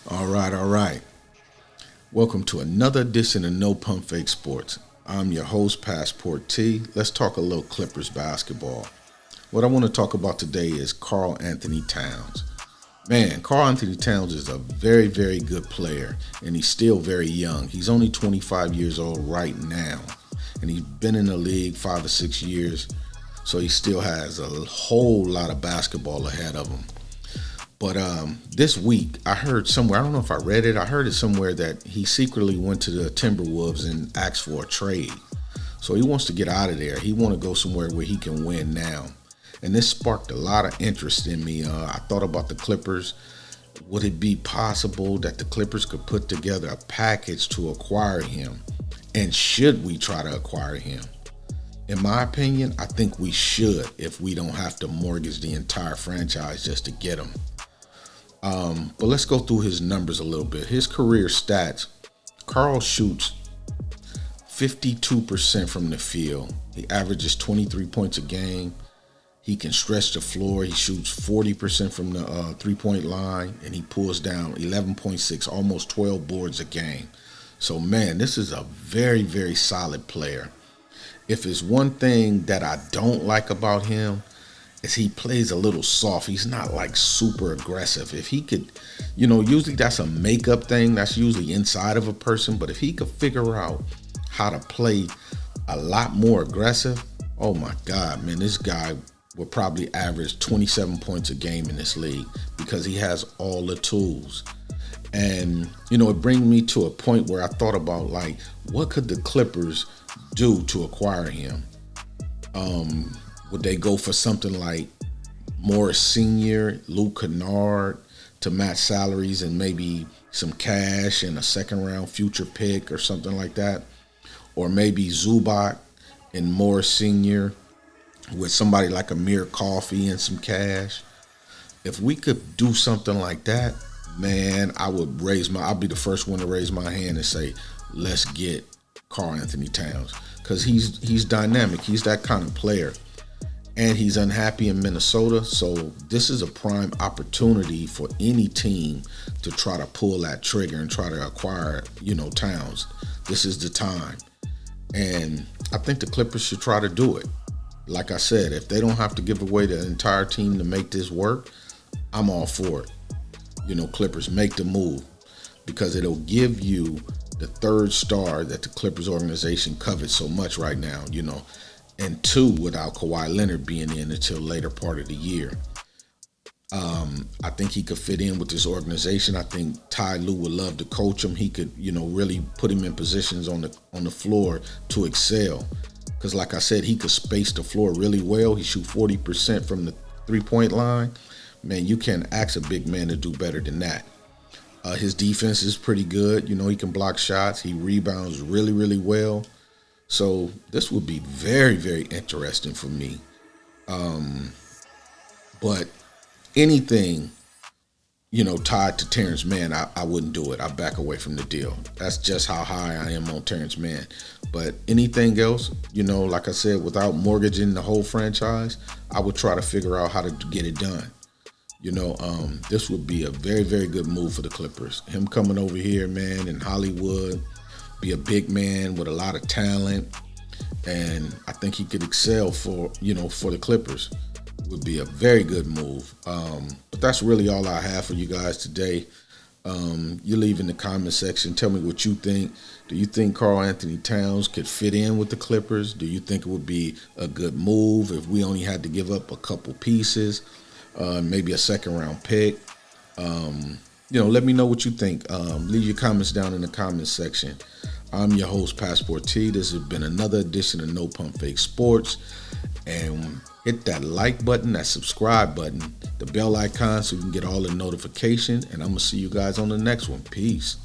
All right. Welcome to another edition of No Pump Fake Sports. I'm your host, Passport T. Let's talk a little Clippers basketball. What I want to talk about today is Karl Anthony Towns. Man, Karl Anthony Towns is a very, very good player, and he's still very young. He's only 25 years old right now, and he's been in the league 5 to 6 years, so he still has a whole lot of basketball ahead of him. But this week, I heard somewhere, I don't know if I read it, I heard it somewhere that he secretly went to the Timberwolves and asked for a trade. So he wants to get out of there. He want to go somewhere where he can win now. And this sparked a lot of interest in me. I thought about the Clippers. Would it be possible that the Clippers could put together a package to acquire him? And should we try to acquire him? In my opinion, I think we should if we don't have to mortgage the entire franchise just to get him. But let's go through his numbers a little bit. His career stats: Karl shoots 52% from the field. He averages 23 points a game. He can stretch the floor. He shoots 40% from the three-point line, and he pulls down 11.6, almost 12 boards a game. So, man, this is a very, very solid player. If it's one thing that I don't like about him, is he plays a little soft. He's not like super aggressive. If he could, usually that's a makeup thing. That's usually inside of a person. But if he could figure out how to play a lot more aggressive, oh my God, man, this guy will probably average 27 points a game in this league because he has all the tools. And, it brings me to a point where I thought about, like, what could the Clippers do to acquire him? Would they go for something like Morris Sr., Luke Kennard to match salaries and maybe some cash and a second round future pick or something like that? Or maybe Zubac and Morris Sr. with somebody like Amir Coffey and some cash? If we could do something like that, man, I'll be the first one to raise my hand and say, let's get Karl Anthony Towns, because he's dynamic. He's that kind of player. And he's unhappy in Minnesota, so this is a prime opportunity for any team to try to pull that trigger and try to acquire, Towns. This is the time. And I think the Clippers should try to do it. Like I said, if they don't have to give away the entire team to make this work, I'm all for it. Clippers, make the move, because it'll give you the third star that the Clippers organization covets so much right now, and two, without Kawhi Leonard being in until later part of the year. I think he could fit in with this organization. I think Ty Lue would love to coach him. He could, really put him in positions on the floor to excel. Because like I said, he could space the floor really well. He shoots 40% from the three-point line. Man, you can't ask a big man to do better than that. His defense is pretty good. He can block shots. He rebounds really, really well. So this would be very, very interesting for me. But anything, tied to Terrence Mann, I wouldn't do it. I back away from the deal. That's just how high I am on Terrence Mann. But anything else, like I said, without mortgaging the whole franchise, I would try to figure out how to get it done. This would be a very, very good move for the Clippers. Him coming over here, man, in Hollywood, be a big man with a lot of talent, and I think he could excel for the Clippers. Would be a very good move. But that's really all I have for you guys today. You leave in the comment section. Tell me what you think. Do you think Karl Anthony Towns could fit in with the Clippers? Do you think it would be a good move if we only had to give up a couple pieces, maybe a second round pick? Let me know what you think. Leave your comments down in the comments section. I'm your host, Passport T. This has been another edition of No Pump Fake Sports. And hit that like button, that subscribe button, the bell icon so you can get all the notifications. And I'm going to see you guys on the next one. Peace.